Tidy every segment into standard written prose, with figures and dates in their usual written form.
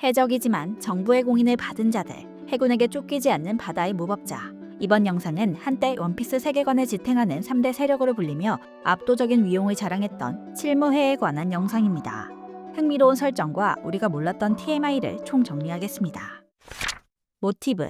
해적이지만 정부의 공인을 받은 자들, 해군에게 쫓기지 않는 바다의 무법자. 이번 영상은 한때 원피스 세계관을 지탱하는 3대 세력으로 불리며 압도적인 위용을 자랑했던 칠무해에 관한 영상입니다. 흥미로운 설정과 우리가 몰랐던 TMI를 총정리하겠습니다. 모티브.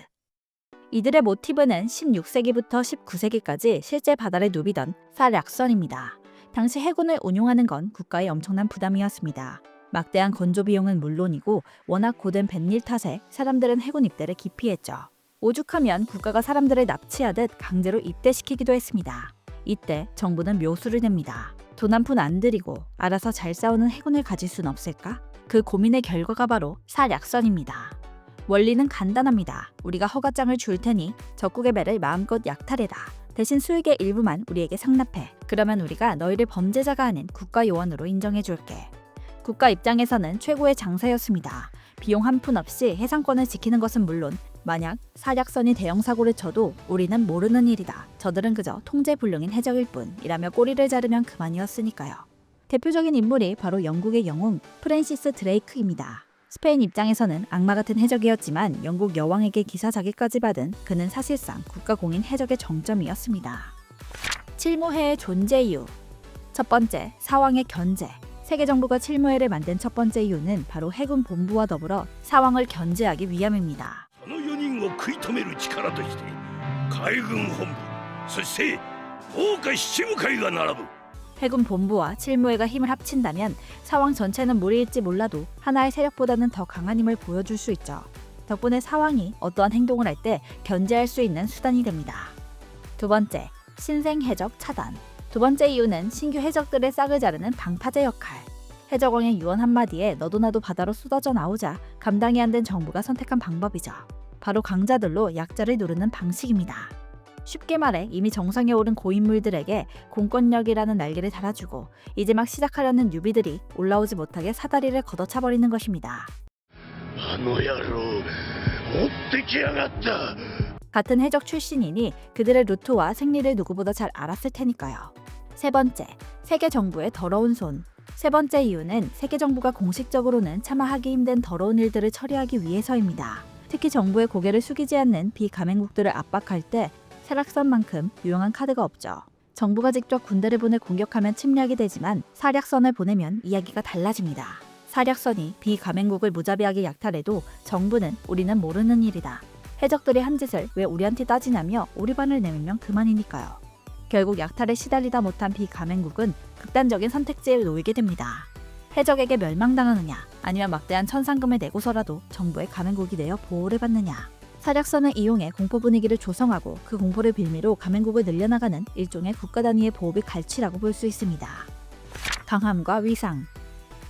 이들의 모티브는 16세기부터 19세기까지 실제 바다를 누비던 사략선입니다. 당시 해군을 운용하는 건 국가의 엄청난 부담이었습니다. 막대한 건조 비용은 물론이고 워낙 고된 뱃일 탓에 사람들은 해군 입대를 기피했죠. 오죽하면 국가가 사람들을 납치하듯 강제로 입대시키기도 했습니다. 이때 정부는 묘수를 냅니다. 돈 한 푼 안 들이고 알아서 잘 싸우는 해군을 가질 순 없을까? 그 고민의 결과가 바로 사략선입니다. 원리는 간단합니다. 우리가 허가장을 줄 테니 적국의 배를 마음껏 약탈해라. 대신 수익의 일부만 우리에게 상납해. 그러면 우리가 너희를 범죄자가 아닌 국가 요원으로 인정해줄게. 국가 입장에서는 최고의 장사였습니다. 비용 한 푼 없이 해상권을 지키는 것은 물론 만약 사략선이 대형 사고를 쳐도 우리는 모르는 일이다. 저들은 그저 통제불능인 해적일 뿐이라며 꼬리를 자르면 그만이었으니까요. 대표적인 인물이 바로 영국의 영웅 프랜시스 드레이크입니다. 스페인 입장에서는 악마 같은 해적이었지만 영국 여왕에게 기사자기까지 받은 그는 사실상 국가공인 해적의 정점이었습니다. 칠무해의 존재 이유. 첫 번째, 사왕의 견제. 세계 정부가 칠무해를 만든 첫 번째 이유는 바로 해군 본부와 더불어 사왕을 견제하기 위함입니다. この4人を食い止める力として海軍本部そして大岡七部会が並ぶ 해군 본부와 칠무해가 힘을 합친다면 사왕 전체는 무리일지 몰라도 하나의 세력보다는 더 강한 힘을 보여줄 수 있죠. 덕분에 사왕이 어떠한 행동을 할 때 견제할 수 있는 수단이 됩니다. 두 번째, 신생 해적 차단. 두 번째 이유는 신규 해적들의 싹을 자르는 방파제 역할. 해적왕의 유언 한마디에 너도 나도 바다로 쏟아져 나오자 감당이 안 된 정부가 선택한 방법이죠. 바로 강자들로 약자를 누르는 방식입니다. 쉽게 말해 이미 정상에 오른 고인물들에게 공권력이라는 날개를 달아주고 이제 막 시작하려는 뉴비들이 올라오지 못하게 사다리를 걷어차버리는 것입니다. あの野郎持ってきやがった 같은 해적 출신이니 그들의 루트와 생리를 누구보다 잘 알았을 테니까요. 세 번째, 세계 정부의 더러운 손. 세 번째 이유는 세계 정부가 공식적으로는 차마 하기 힘든 더러운 일들을 처리하기 위해서입니다. 특히 정부의 고개를 숙이지 않는 비가맹국들을 압박할 때 사략선만큼 유용한 카드가 없죠. 정부가 직접 군대를 보내 공격하면 침략이 되지만 사략선을 보내면 이야기가 달라집니다. 사략선이 비가맹국을 무자비하게 약탈해도 정부는 우리는 모르는 일이다. 해적들이 한 짓을 왜 우리한테 따지냐며 오리반을 내밀면 그만이니까요. 결국 약탈에 시달리다 못한 비가맹국은 극단적인 선택지에 놓이게 됩니다. 해적에게 멸망당하느냐 아니면 막대한 천상금을 내고서라도 정부의 가맹국이 되어 보호를 받느냐. 사략선을 이용해 공포 분위기를 조성하고 그 공포를 빌미로 가맹국을 늘려나가는 일종의 국가 단위의 보호비 갈취라고 볼 수 있습니다. 강함과 위상.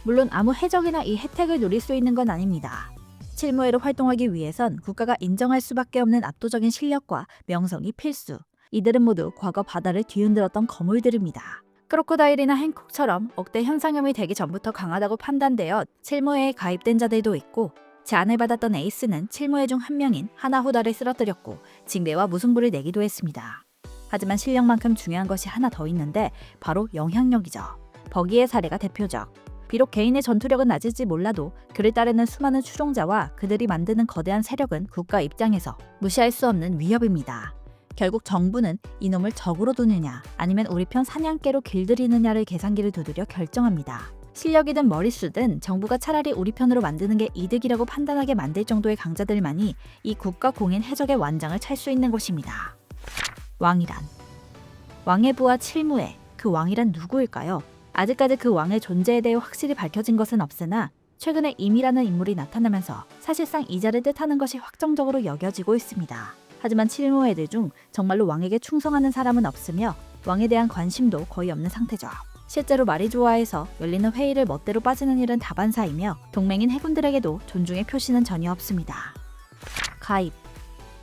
물론 아무 해적이나 이 혜택을 누릴 수 있는 건 아닙니다. 칠무해로 활동하기 위해선 국가가 인정할 수밖에 없는 압도적인 실력과 명성이 필수. 이들은 모두 과거 바다를 뒤흔들었던 거물들입니다. 크로코다일이나 행콕처럼 억대 현상염이 되기 전부터 강하다고 판단되어 칠무해에 가입된 자들도 있고 제안을 받았던 에이스는 칠무해 중 한 명인 하나후다를 쓰러뜨렸고 징배와 무승부를 내기도 했습니다. 하지만 실력만큼 중요한 것이 하나 더 있는데 바로 영향력이죠. 버기의 사례가 대표적. 비록 개인의 전투력은 낮을지 몰라도 그를 따르는 수많은 추종자와 그들이 만드는 거대한 세력은 국가 입장에서 무시할 수 없는 위협입니다. 결국 정부는 이놈을 적으로 두느냐 아니면 우리 편 사냥개로 길들이느냐를 계산기를 두드려 결정합니다. 실력이든 머릿수든 정부가 차라리 우리 편으로 만드는 게 이득이라고 판단하게 만들 정도의 강자들만이 이 국가 공인 해적의 완장을 찰 수 있는 곳입니다. 왕이란. 왕의 부하 칠무해. 그 왕이란 누구일까요? 아직까지 그 왕의 존재에 대해 확실히 밝혀진 것은 없으나 최근에 임이라는 인물이 나타나면서 사실상 이자를 뜻하는 것이 확정적으로 여겨지고 있습니다. 하지만 칠무해들 중 정말로 왕에게 충성하는 사람은 없으며 왕에 대한 관심도 거의 없는 상태죠. 실제로 말이 좋아해서 열리는 회의를 멋대로 빠지는 일은 다반사이며 동맹인 해군들에게도 존중의 표시는 전혀 없습니다. 가입.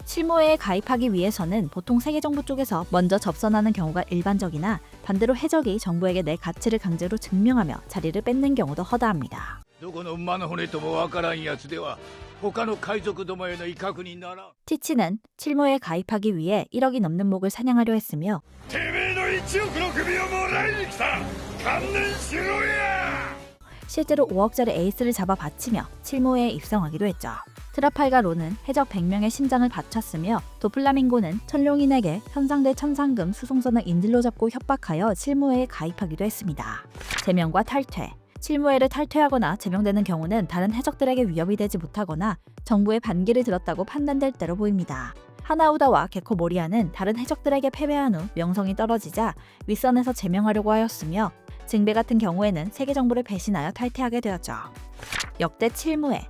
칠무해에 가입하기 위해서는 보통 세계정부 쪽에서 먼저 접선하는 경우가 일반적이나 반대로 해적이 정부에게 내 가치를 강제로 증명하며 자리를 뺏는 경우도 허다합니다. どこの馬の骨ともわからんやつでは他の海賊どもへの威嚇にならん 티치는 칠무해에 가입하기 위해 1억이 넘는 목을 사냥하려 했으며 てめえの1億の首をもらいに来た観念しろや 실제로 5억짜리 에이스를 잡아 바치며 칠모에에 입성하기도 했죠. 트라팔가 로는 해적 100명의 심장을 바쳤으며 도플라밍고는 천룡인에게 현상대 천상금 수송선을 인질로 잡고 협박하여 칠모에에 가입하기도 했습니다. 제명과 탈퇴. 칠모에를 탈퇴하거나 제명되는 경우는 다른 해적들에게 위협이 되지 못하거나 정부의 반기를 들었다고 판단될 때로 보입니다. 하나우다와 게코 모리아는 다른 해적들에게 패배한 후 명성이 떨어지자 윗선에서 제명하려고 하였으며 징배 같은 경우에는 세계 정부를 배신하여 탈퇴하게 되었죠. 역대 칠무에.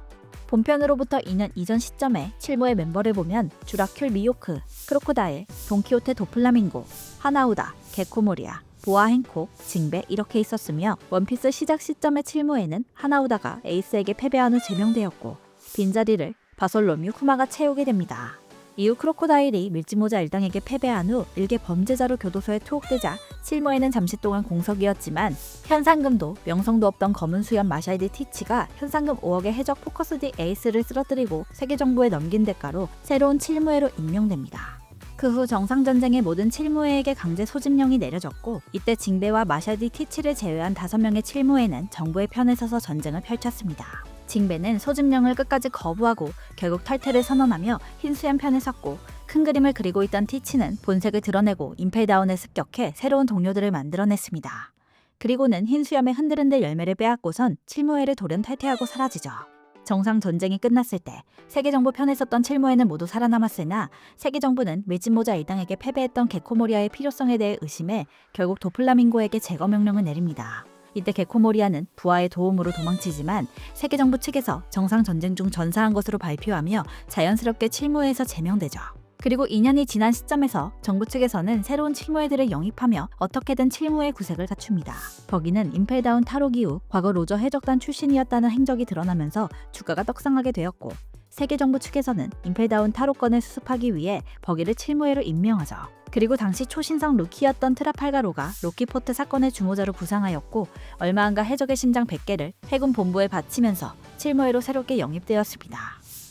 본편으로부터 2년 이전 시점에 칠무의 멤버를 보면 주라큘 미요크, 크로코다일, 돈키호테 도플라밍고, 하나우다, 게코 모리아, 보아 행콕, 징배 이렇게 있었으며 원피스 시작 시점의 칠무에는 하나우다가 에이스에게 패배한 후 제명되었고 빈자리를 바솔로뮤 쿠마가 채우게 됩니다. 이후 크로코다일이 밀짚모자 일당에게 패배한 후 일개 범죄자로 교도소에 투옥되자 칠무에는 잠시 동안 공석이었지만 현상금도 명성도 없던 검은 수염 마샤이드 티치가 현상금 5억의 해적 포커스 D 에이스를 쓰러뜨리고 세계 정부에 넘긴 대가로 새로운 칠무에로 임명됩니다. 그 후 정상전쟁의 모든 칠무에에게 강제 소집령이 내려졌고 이때 징배와 마샤디 티치를 제외한 5명의 칠무에는 정부의 편에 서서 전쟁을 펼쳤습니다. 징배는 소집령을 끝까지 거부하고 결국 탈퇴를 선언하며 흰수염 편에 섰고 큰 그림을 그리고 있던 티치는 본색을 드러내고 임펠다운에 습격해 새로운 동료들을 만들어냈습니다. 그리고는 흰수염의 흔들흔들 열매를 빼앗고선 칠무에를 돌연 탈퇴하고 사라지죠. 정상 전쟁이 끝났을 때 세계정부 편에 섰던 칠무에는 모두 살아남았으나 세계정부는 밀짚모자 일당에게 패배했던 게코모리아의 필요성에 대해 의심해 결국 도플라밍고에게 제거 명령을 내립니다. 이때 게코모리아는 부하의 도움으로 도망치지만 세계정부 측에서 정상 전쟁 중 전사한 것으로 발표하며 자연스럽게 칠무에에서 제명되죠. 그리고 2년이 지난 시점에서 정부 측에서는 새로운 칠무에들을 영입하며 어떻게든 칠무에 구색을 갖춥니다. 버기는 임펠다운 탈옥 이후 과거 로저 해적단 출신이었다는 행적이 드러나면서 주가가 떡상하게 되었고 세계정부 측에서는 임펠다운 탈옥건을 수습하기 위해 버기를 칠무에로 임명하죠. 그리고 당시 초신성 루키였던 트라팔가로가 로키포트 사건의 주모자로 부상하였고 얼마 안가 해적의 심장 100개를 해군 본부에 바치면서 칠무에로 새롭게 영입되었습니다.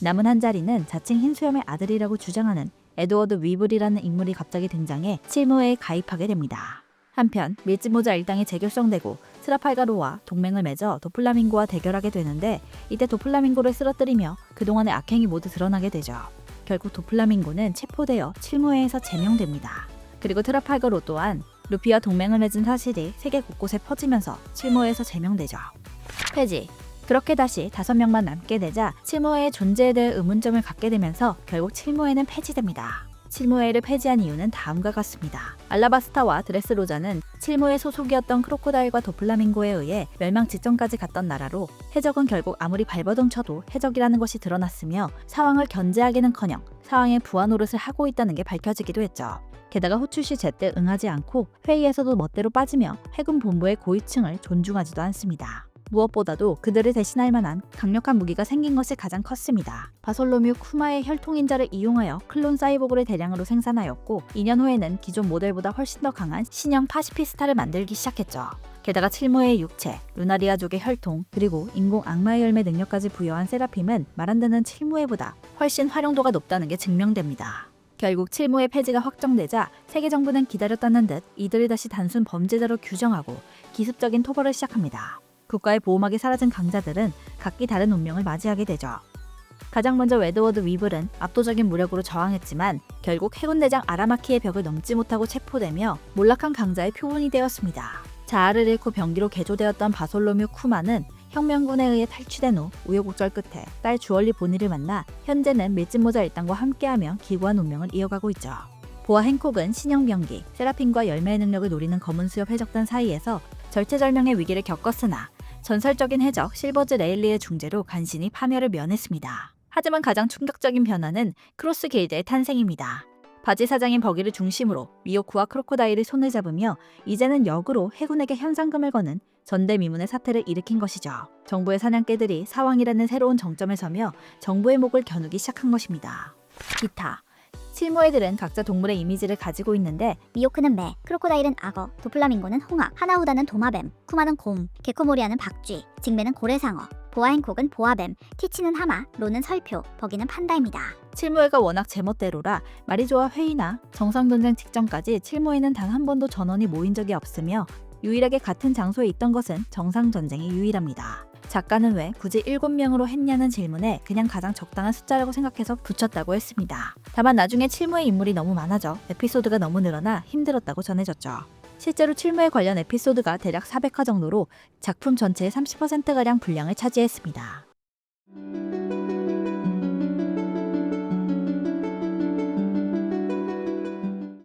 남은 한 자리는 자칭 흰수염의 아들이라고 주장하는 에드워드 위블이라는 인물이 갑자기 등장해 칠무에에 가입하게 됩니다. 한편 밀짚모자 일당이 재결성되고 트라팔가로와 동맹을 맺어 도플라밍고와 대결하게 되는데 이때 도플라밍고를 쓰러뜨리며 그동안의 악행이 모두 드러나게 되죠. 결국 도플라밍고는 체포되어 칠무에에서 제명됩니다. 그리고 트라팔가로 또한 루피와 동맹을 맺은 사실이 세계 곳곳에 퍼지면서 칠무에에서 제명되죠. 폐지. 그렇게 다시 5명만 남게 되자 칠무에의 존재에 대해 의문점을 갖게 되면서 결국 칠무에는 폐지됩니다. 칠무에를 폐지한 이유는 다음과 같습니다. 알라바스타와 드레스로자는 칠무에 소속이었던 크로코다일과 도플라밍고에 의해 멸망 직전까지 갔던 나라로 해적은 결국 아무리 발버둥 쳐도 해적이라는 것이 드러났으며 상황을 견제하기는커녕 상황의 부하 노릇을 하고 있다는 게 밝혀지기도 했죠. 게다가 호출시 제때 응하지 않고 회의에서도 멋대로 빠지며 해군 본부의 고위층을 존중하지도 않습니다. 무엇보다도 그들을 대신할 만한 강력한 무기가 생긴 것이 가장 컸습니다. 바솔로뮤 쿠마의 혈통인자를 이용하여 클론 사이보그를 대량으로 생산하였고 2년 후에는 기존 모델보다 훨씬 더 강한 신형 파시피스타를 만들기 시작했죠. 게다가 칠무의 육체, 루나리아족의 혈통, 그리고 인공 악마의 열매 능력까지 부여한 세라핌은 말 안 되는 칠무에보다 훨씬 활용도가 높다는 게 증명됩니다. 결국 칠무의 폐지가 확정되자 세계 정부는 기다렸다는 듯 이들을 다시 단순 범죄자로 규정하고 기습적인 토벌을 시작합니다. 국가의 보호막이 사라진 강자들은 각기 다른 운명을 맞이하게 되죠. 가장 먼저 웨드워드 위블은 압도적인 무력으로 저항했지만 결국 해군대장 아라마키의 벽을 넘지 못하고 체포되며 몰락한 강자의 표본이 되었습니다. 자아를 잃고 병기로 개조되었던 바솔로뮤 쿠마는 혁명군에 의해 탈취된 후 우여곡절 끝에 딸 주얼리 보니를 만나 현재는 밀짚모자 일당과 함께하며 기구한 운명을 이어가고 있죠. 보아 행콕은 신형 병기, 세라핌과 열매의 능력을 노리는 검은 수협 해적단 사이에서 절체절명의 위기를 겪었으나 전설적인 해적 실버즈 레일리의 중재로 간신히 파멸을 면했습니다. 하지만 가장 충격적인 변화는 크로스 길드의 탄생입니다. 바지 사장인 버기를 중심으로 미오쿠와 크로코다일이 손을 잡으며 이제는 역으로 해군에게 현상금을 거는 전대미문의 사태를 일으킨 것이죠. 정부의 사냥개들이 사왕이라는 새로운 정점에 서며 정부의 목을 겨누기 시작한 것입니다. 기타. 칠무에들은 각자 동물의 이미지를 가지고 있는데 미오크는 매, 크로코다일은 악어, 도플라밍고는 홍학, 하나우다는 도마뱀, 쿠마는 곰, 게코모리아는 박쥐, 징배는 고래상어, 보아 행콕은 보아뱀, 티치는 하마, 로는 설표, 버기는 판다입니다. 칠무에가 워낙 제멋대로라 말이 좋아 회의나 정상전쟁 직전까지 칠무에는 단 한 번도 전원이 모인 적이 없으며 유일하게 같은 장소에 있던 것은 정상전쟁이 유일합니다. 작가는 왜 굳이 7명으로 했냐는 질문에 그냥 가장 적당한 숫자라고 생각해서 붙였다고 했습니다. 다만 나중에 칠무의 인물이 너무 많아져 에피소드가 너무 늘어나 힘들었다고 전해졌죠. 실제로 칠무에 관련 에피소드가 대략 400화 정도로 작품 전체의 30%가량 분량을 차지했습니다.